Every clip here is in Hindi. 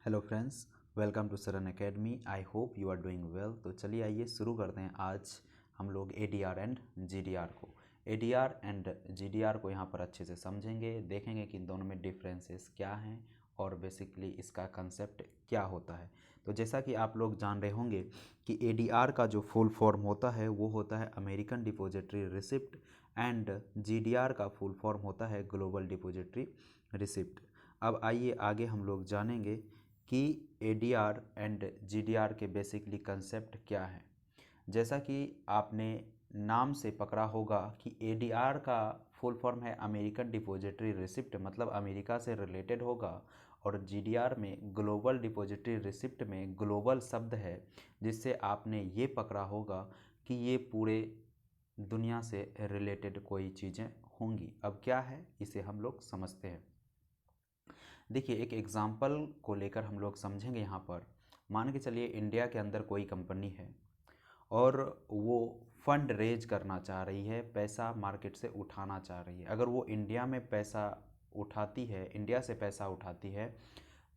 Hello friends, welcome to Saran academy. I hope you are doing well. तो चलिए आइए शुरू करते हैं। आज हम लोग एडीआर एंड जीडीआर को यहाँ पर अच्छे से समझेंगे, देखेंगे कि इन दोनों में डिफरेंसेस क्या हैं और बेसिकली इसका कंसेप्ट क्या होता है। तो जैसा कि आप लोग जान रहे होंगे कि एडीआर का जो फुल फॉर्म होता है वो होता है American depository receipt and GDR का फुल फॉर्म होता है ग्लोबल डिपॉजिटरी रिसिप्ट। अब आइए आगे हम लोग जानेंगे कि एडीआर एंड जीडीआर के बेसिकली कंसेप्ट क्या है। जैसा कि आपने नाम से पकड़ा होगा कि एडीआर का फुल फॉर्म है अमेरिकन डिपॉजिटरी रिसिप्ट, मतलब अमेरिका से रिलेटेड होगा, और जीडीआर में ग्लोबल डिपॉजिटरी रिसिप्ट में ग्लोबल शब्द है, जिससे आपने ये पकड़ा होगा कि ये पूरे दुनिया से रिलेटेड कोई चीज़ें होंगी। अब क्या है इसे हम लोग समझते हैं। देखिए, एक एग्ज़ाम्पल को लेकर हम लोग समझेंगे। यहाँ पर मान के चलिए इंडिया के अंदर कोई कंपनी है और वो फंड रेज करना चाह रही है, पैसा मार्केट से उठाना चाह रही है। अगर वो इंडिया में पैसा उठाती है, इंडिया से पैसा उठाती है,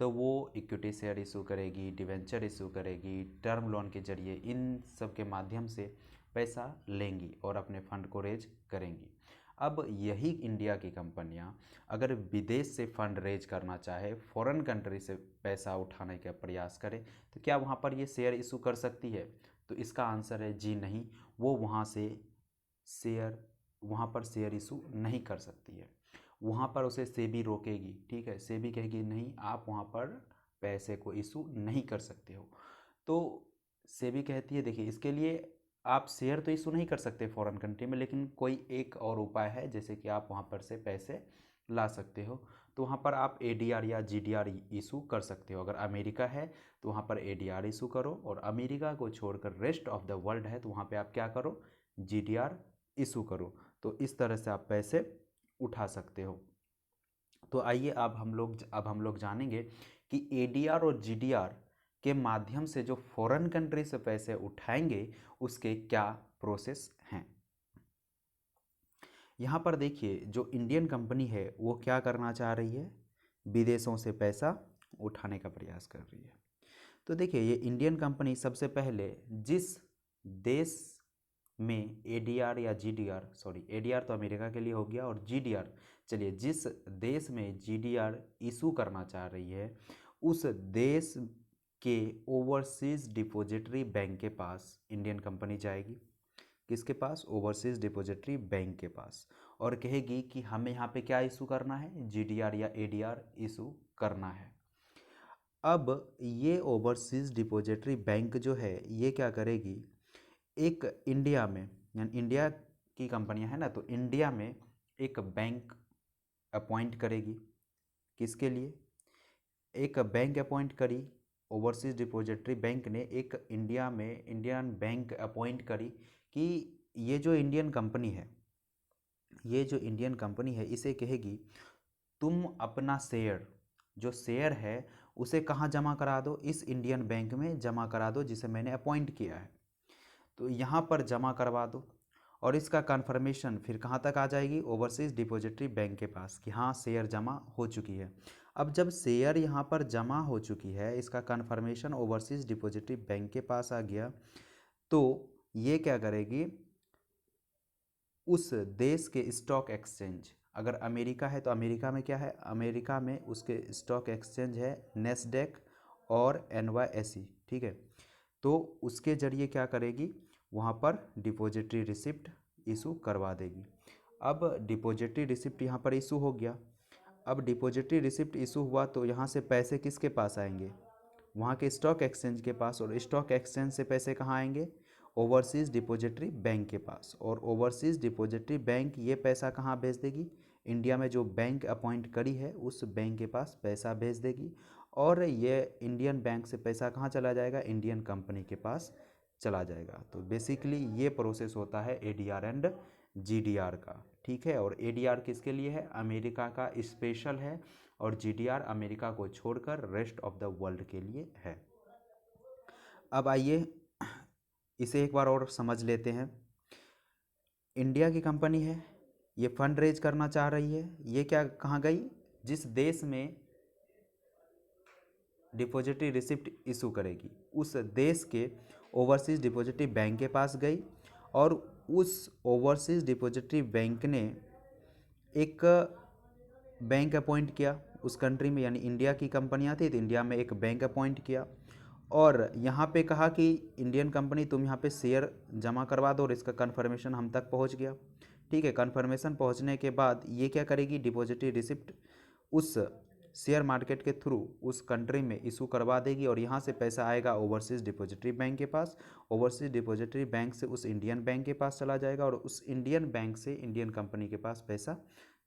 तो वो इक्विटी शेयर इशू करेगी, डिवेंचर इशू करेगी, टर्म लोन के जरिए इन सब के माध्यम से पैसा लेंगी और अपने फंड को रेज करेंगी। अब यही इंडिया की कंपनियां अगर विदेश से फंड रेज करना चाहे, फॉरेन कंट्री से पैसा उठाने का प्रयास करे, तो क्या वहाँ पर ये शेयर इशू कर सकती है? तो इसका आंसर है जी नहीं। वो वहाँ पर शेयर इशू नहीं कर सकती है। वहाँ पर उसे सेबी रोकेगी, ठीक है। सेबी कहेगी नहीं, आप वहाँ पर पैसे को इशू नहीं कर सकते हो। तो सेबी कहती है देखिए, इसके लिए आप शेयर तो इशू नहीं कर सकते फॉरेन कंट्री में, लेकिन कोई एक और उपाय है, जैसे कि आप वहाँ पर से पैसे ला सकते हो। तो वहाँ पर आप एडीआर या जीडीआर इशू कर सकते हो। अगर अमेरिका है तो वहाँ पर एडीआर इशू करो, और अमेरिका को छोड़कर रेस्ट ऑफ द वर्ल्ड है तो वहाँ पे आप क्या करो, जीडीआर इशू करो। तो इस तरह से आप पैसे उठा सकते हो। तो आइए अब हम लोग जानेंगे कि एडीआर और जीडीआर के माध्यम से जो फॉरेन कंट्री से पैसे उठाएंगे उसके क्या प्रोसेस हैं। यहाँ पर देखिए, जो इंडियन कंपनी है वो क्या करना चाह रही है, विदेशों से पैसा उठाने का प्रयास कर रही है। तो देखिए, ये इंडियन कंपनी सबसे पहले जिस देश में एडीआर या जीडीआर, सॉरी एडीआर तो अमेरिका के लिए हो गया, और जीडीआर, चलिए जिस देश में जीडीआर इशू करना चाह रही है उस देश के ओवरसीज डिपॉजिटरी बैंक के पास इंडियन कंपनी जाएगी। किसके पास? ओवरसीज डिपॉजिटरी बैंक के पास, और कहेगी कि हमें यहाँ पे क्या इशू करना है, जीडीआर या एडीआर इशू करना है। अब ये ओवरसीज डिपॉजिटरी बैंक जो है ये क्या करेगी, एक इंडिया में, यानी इंडिया की कंपनियां हैं ना, तो इंडिया में एक बैंक अपॉइंट करेगी। किसके लिए? एक बैंक अपॉइंट करी, ओवरसीज डिपॉजिटरी बैंक ने एक इंडिया में इंडियन बैंक अपॉइंट करी कि ये जो इंडियन कंपनी है, इसे कहेगी तुम अपना शेयर, जो शेयर है उसे कहाँ जमा करा दो, इस इंडियन बैंक में जमा करा दो जिसे मैंने अपॉइंट किया है। तो यहाँ पर जमा करवा दो, और इसका कन्फर्मेशन फिर कहाँ तक आ जाएगी, ओवरसीज डिपॉजिटरी बैंक के पास, कि हाँ शेयर जमा हो चुकी है। अब जब शेयर यहाँ पर जमा हो चुकी है, इसका कन्फर्मेशन ओवरसीज डिपॉजिटरी बैंक के पास आ गया, तो ये क्या करेगी, उस देश के स्टॉक एक्सचेंज, अगर अमेरिका है तो अमेरिका में क्या है, अमेरिका में उसके स्टॉक एक्सचेंज है नेस्डेक और एनवाईएसई, ठीक है। तो उसके जरिए क्या करेगी, वहाँ पर डिपॉजिटरी रिसिप्ट इशू करवा देगी। अब डिपॉजिटरी रिसिप्ट यहाँ पर इशू हो गया। अब डिपॉजिटरी रिसिप्ट इशू हुआ तो यहाँ से पैसे किसके पास आएंगे, वहाँ के स्टॉक एक्सचेंज के पास, और स्टॉक एक्सचेंज से पैसे कहाँ आएंगे, ओवरसीज़ डिपॉजिटरी बैंक के पास, और ओवरसीज़ डिपॉजिटरी बैंक ये पैसा कहाँ भेज देगी, इंडिया में जो बैंक अपॉइंट करी है उस बैंक के पास पैसा भेज देगी, और ये इंडियन बैंक से पैसा कहाँ चला जाएगा, इंडियन कंपनी के पास चला जाएगा। तो बेसिकली ये प्रोसेस होता है एडीआर एंड जीडीआर का, ठीक है। और एडीआर किसके लिए है, अमेरिका का स्पेशल है, और जीडीआर अमेरिका को छोड़कर रेस्ट ऑफ द वर्ल्ड के लिए है। अब आइए इसे एक बार और समझ लेते हैं। इंडिया की कंपनी है, ये फंड रेज करना चाह रही है, ये क्या कहाँ गई, जिस देश में डिपॉजिटरी रिसिप्ट इशू करेगी, उस देश के ओवरसीज़ डिपॉजिटरी बैंक के पास गई और उस ओवरसीज़ डिपॉजिटरी बैंक ने एक बैंक अपॉइंट किया उस कंट्री में, यानी इंडिया की कंपनियां थी तो इंडिया में एक बैंक अपॉइंट किया और यहाँ पे कहा कि इंडियन कंपनी तुम यहाँ पे शेयर जमा करवा दो और इसका कन्फर्मेशन हम तक पहुँच गया। ठीक है, कन्फर्मेशन पहुँचने के बाद ये क्या करेगी, डिपॉजिटरी रिसिप्ट उस शेयर मार्केट के थ्रू उस कंट्री में इशू करवा देगी और यहाँ से पैसा आएगा ओवरसीज़ डिपॉजिटरी बैंक के पास, ओवरसीज़ डिपॉजिटरी बैंक से उस इंडियन बैंक के पास चला जाएगा और उस इंडियन बैंक से इंडियन कंपनी के पास पैसा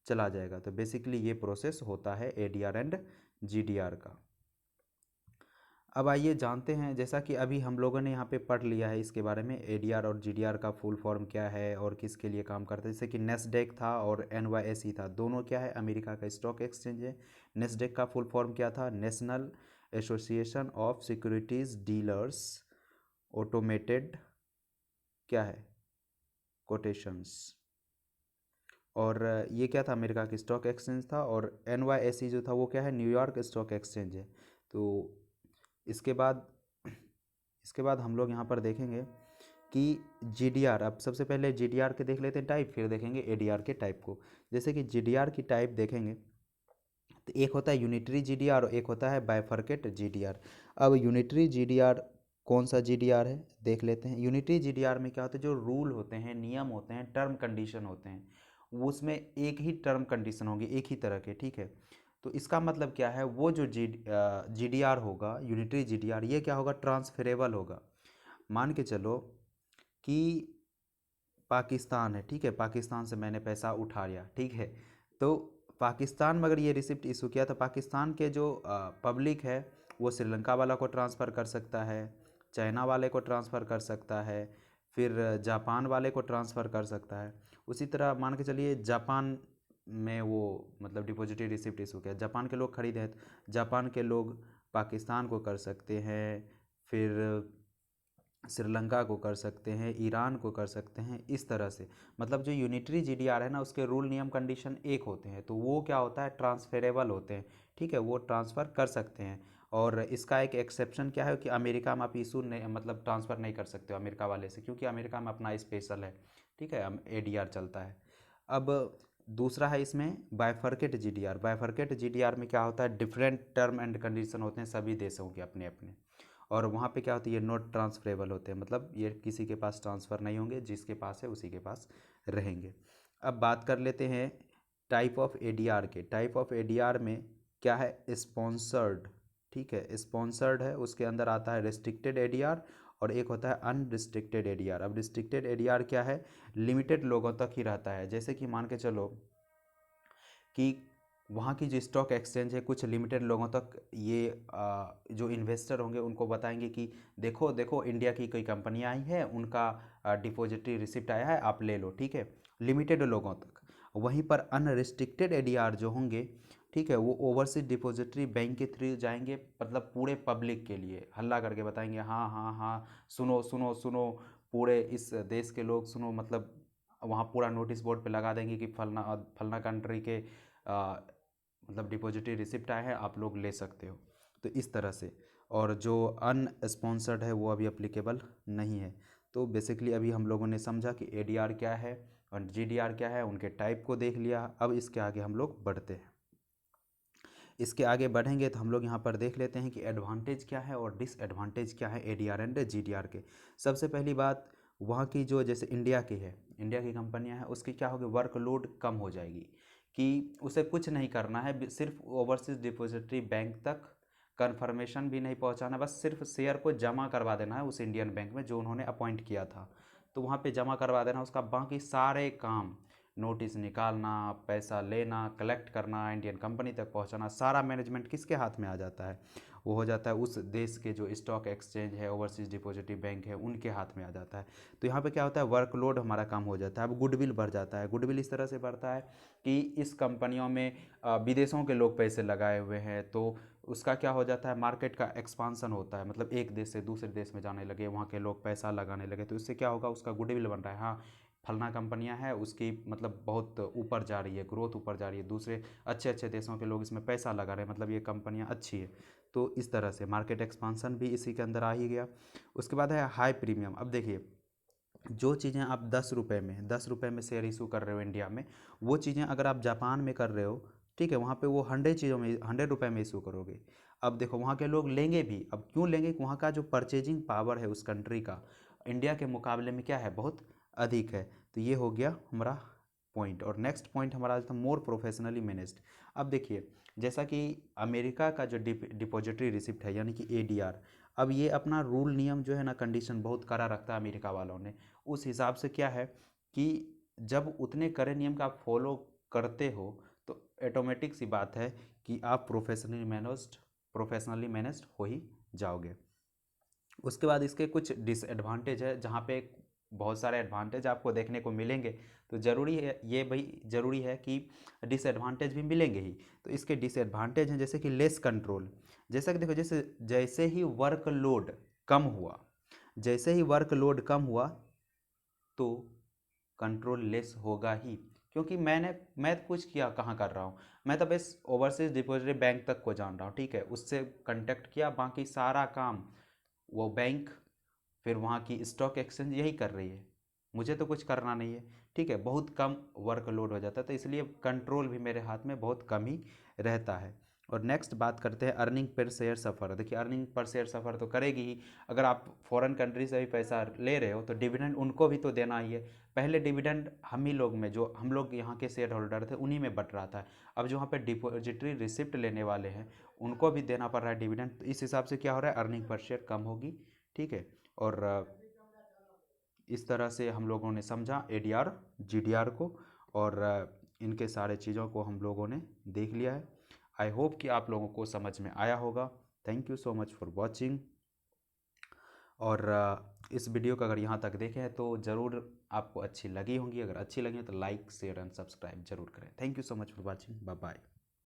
चला जाएगा। तो बेसिकली ये प्रोसेस होता है एडीआर एंड जीडीआर का। अब आइए जानते हैं, जैसा कि अभी हम लोगों ने यहाँ पे पढ़ लिया है इसके बारे में, एडीआर और जीडीआर का फुल फॉर्म क्या है और किसके लिए काम करता है। जैसे कि नेस्डेक था और एनवाईएसई था, दोनों क्या है, अमेरिका का स्टॉक एक्सचेंज है। नेस्डेक का फुल फॉर्म क्या था, national association of securities dealers automated क्या है कोटेशंस, और ये क्या था, अमेरिका की स्टॉक एक्सचेंज था। और एनवाईएसई जो था वो क्या है, न्यूयॉर्क स्टॉक एक्सचेंज है। तो इसके बाद हम लोग यहाँ पर देखेंगे कि जीडीआर, अब सबसे पहले जीडीआर के देख लेते हैं टाइप, फिर देखेंगे एडीआर के टाइप को। जैसे कि जीडीआर की टाइप देखेंगे तो एक होता है यूनिटरी जीडीआर और एक होता है बाइफरकेट जीडीआर। अब यूनिटरी जीडीआर कौन सा जीडीआर है देख लेते हैं। यूनिटरी जीडीआर में क्या होता है, जो रूल होते हैं, नियम होते हैं, टर्म कंडीशन होते हैं, वो उसमें एक ही टर्म कंडीशन होंगे एक ही तरह के। ठीक है, तो इसका मतलब क्या है, वो जो जीडीआर होगा, यूनिटरी जीडीआर, ये क्या होगा, ट्रांसफरेबल होगा। मान के चलो कि पाकिस्तान है, ठीक है, पाकिस्तान से मैंने पैसा उठा लिया, ठीक है, तो पाकिस्तान में अगर ये रिसिप्ट इशू किया तो पाकिस्तान के जो पब्लिक है वो श्रीलंका वाला को ट्रांसफ़र कर सकता है, चाइना वाले को ट्रांसफ़र कर सकता है, फिर जापान वाले को ट्रांसफ़र कर सकता है। उसी तरह मान के चलिए जापान में वो मतलब डिपॉजिटरी रिसिप्ट इशू किया, जापान के लोग खरीदे हैं तो जापान के लोग पाकिस्तान को कर सकते हैं, फिर श्रीलंका को कर सकते हैं, ईरान को कर सकते हैं, इस तरह से। मतलब जो यूनिटरी जीडीआर है ना, उसके रूल नियम कंडीशन एक होते हैं, तो वो क्या होता है, ट्रांसफरेबल होते हैं। ठीक है, वो ट्रांसफ़र कर सकते हैं। और इसका एक एक्सेप्शन क्या है कि अमेरिका में आप इशू नहीं, मतलब ट्रांसफ़र नहीं कर सकते हो अमेरिका वाले से, क्योंकि अमेरिका में अपना स्पेशल है। ठीक है, एडीआर चलता है। अब दूसरा है इसमें बाइफरकेट जीडीआर। बाइफरकेट जीडीआर में क्या होता है, डिफरेंट टर्म एंड कंडीशन होते हैं सभी देशों के अपने अपने, और वहाँ पे क्या होती है, ये नॉट ट्रांसफरेबल होते हैं, मतलब ये किसी के पास ट्रांसफ़र नहीं होंगे, जिसके पास है उसी के पास रहेंगे। अब बात कर लेते हैं टाइप ऑफ एडीआर के। टाइप ऑफ एडीआर में क्या है, स्पॉन्सर्ड। ठीक है, स्पॉन्सर्ड है, उसके अंदर आता है रिस्ट्रिक्टेड एडीआर और एक होता है अनरिस्ट्रिक्टेड एडीआर। अब रिस्ट्रिक्टेड एडीआर क्या है, लिमिटेड लोगों तक ही रहता है। जैसे कि मान के चलो कि वहाँ की जो स्टॉक एक्सचेंज है कुछ लिमिटेड लोगों तक ये जो इन्वेस्टर होंगे उनको बताएंगे कि देखो देखो इंडिया की कोई कंपनियाँ आई है, उनका डिपॉजिटरी रिसिप्ट आया है, आप ले लो। ठीक है, लिमिटेड लोगों तक। वहीं पर अनरिस्ट्रिक्टेड एडीआर जो होंगे, ठीक है, वो ओवरसीज डिपॉजिटरी बैंक के थ्रू जाएंगे, मतलब पूरे पब्लिक के लिए हल्ला करके बताएंगे, हाँ हाँ हाँ, सुनो सुनो सुनो, पूरे इस देश के लोग सुनो, मतलब वहाँ पूरा नोटिस बोर्ड पे लगा देंगे कि फलना फलना कंट्री के मतलब डिपॉजिटरी रिसिप्ट आए हैं, आप लोग ले सकते हो। तो इस तरह से, और जो अनस्पॉन्सर्ड है वो अभी अप्लीकेबल नहीं है। तो बेसिकली अभी हम लोगों ने समझा कि एडीआर क्या है और जीडीआर क्या है, उनके टाइप को देख लिया। अब इसके आगे हम लोग बढ़ते हैं। इसके आगे बढ़ेंगे तो हम लोग यहाँ पर देख लेते हैं कि एडवांटेज क्या है और डिसएडवांटेज क्या है एडीआर एंड जीडीआर के। सबसे पहली बात, वहाँ की जो जैसे इंडिया की है, इंडिया की कंपनियाँ हैं, उसकी क्या होगी, वर्कलोड कम हो जाएगी कि उसे कुछ नहीं करना है, सिर्फ ओवरसीज डिपॉजिटरी बैंक तक कन्फर्मेशन भी नहीं पहुँचाना, बस सिर्फ शेयर को जमा करवा देना है उस इंडियन बैंक में जो उन्होंने अपॉइंट किया था, तो वहाँ पे जमा करवा देना। उसका बाकी सारे काम, नोटिस निकालना, पैसा लेना, कलेक्ट करना, इंडियन कंपनी तक पहुंचाना, सारा मैनेजमेंट किसके हाथ में आ जाता है, वो हो जाता है उस देश के जो स्टॉक एक्सचेंज है, ओवरसीज डिपॉजिटरी बैंक है, उनके हाथ में आ जाता है। तो यहाँ पे क्या होता है, वर्कलोड हमारा कम हो जाता है। अब गुडविल बढ़ जाता है। गुडविल इस तरह से बढ़ता है कि इस कंपनियों में विदेशों के लोग पैसे लगाए हुए हैं, तो उसका क्या हो जाता है, मार्केट का एक्सपांसन होता है, मतलब एक देश से दूसरे देश में जाने लगे, वहाँ के लोग पैसा लगाने लगे, तो इससे क्या होगा, उसका गुडविल बन रहा है, हाँ फलना कंपनियां हैं उसकी मतलब बहुत ऊपर जा रही है, ग्रोथ ऊपर जा रही है, दूसरे अच्छे अच्छे देशों के लोग इसमें पैसा लगा रहे हैं, मतलब ये कंपनियां अच्छी है। तो इस तरह से मार्केट एक्सपांसन भी इसी के अंदर आ ही गया। उसके बाद है हाई प्रीमियम। अब देखिए, जो चीज़ें आप 10 रुपये में शेयर इशू कर रहे हो इंडिया में, वो चीज़ें अगर आप जापान में कर रहे हो, ठीक है, वहाँ पे वो 100 रुपये में इशू करोगे। अब देखो वहाँ के लोग लेंगे भी, अब क्यों लेंगे, वहाँ का जो परचेजिंग पावर है उस कंट्री का इंडिया के मुकाबले में क्या है, बहुत अधिक है। तो ये हो गया हमारा पॉइंट। और नेक्स्ट पॉइंट हमारा था मोर प्रोफेशनली मैनेज्ड। अब देखिए, जैसा कि अमेरिका का जो डिपॉजिटरी रिसिप्ट है यानी कि एडीआर, अब ये अपना रूल नियम जो है ना, कंडीशन बहुत कड़ा रखता है अमेरिका वालों ने। उस हिसाब से क्या है कि जब उतने कड़े नियम का आप फॉलो करते हो तो ऑटोमेटिक सी बात है कि आप प्रोफेशनली मैनेज्ड हो ही जाओगे। उसके बाद इसके कुछ डिसएडवांटेज है, जहाँ पे बहुत सारे एडवांटेज आपको देखने को मिलेंगे, तो ज़रूरी है ये भाई, ज़रूरी है कि डिसएडवांटेज भी मिलेंगे ही। तो इसके डिसएडवांटेज हैं जैसे कि लेस कंट्रोल। जैसा कि देखो, जैसे जैसे ही वर्कलोड कम हुआ, जैसे ही वर्कलोड कम हुआ तो कंट्रोल लेस होगा ही, क्योंकि मैं कुछ किया कहाँ कर रहा हूँ, मैं तो बस ओवरसीज डिपॉजिटरी बैंक तक को जान रहा हूँ, ठीक है, उससे कांटेक्ट किया, बाकी सारा काम वो बैंक, फिर वहाँ की स्टॉक एक्सचेंज यही कर रही है, मुझे तो कुछ करना नहीं है, ठीक है, बहुत कम वर्कलोड हो जाता है, तो इसलिए कंट्रोल भी मेरे हाथ में बहुत कम ही रहता है। और नेक्स्ट बात करते हैं अर्निंग पर शेयर सफ़र। देखिए, अर्निंग पर शेयर सफ़र तो करेगी ही, अगर आप फॉरेन कंट्री से भी पैसा ले रहे हो तो डिविडेंड उनको भी तो देना ही है। पहले डिविडेंड हम ही लोग में, जो हम लोग यहाँ के शेयर होल्डर थे, उन्हीं में बट रहा था। अब जो वहाँ पे डिपॉजिटरी रिसिप्ट लेने वाले हैं उनको भी देना पड़ रहा है डिविडेंड, तो इस हिसाब से क्या हो रहा है, अर्निंग पर शेयर कम होगी, ठीक है। और इस तरह से हम लोगों ने समझा एडीआर जीडीआर को, और इनके सारे चीज़ों को हम लोगों ने देख लिया है। आई होप कि आप लोगों को समझ में आया होगा। Thank you so much for watching. और इस वीडियो को अगर यहाँ तक देखे हैं तो ज़रूर आपको अच्छी लगी होंगी, अगर अच्छी लगी तो लाइक शेयर एंड सब्सक्राइब जरूर करें। Thank you so much for watching, bye bye.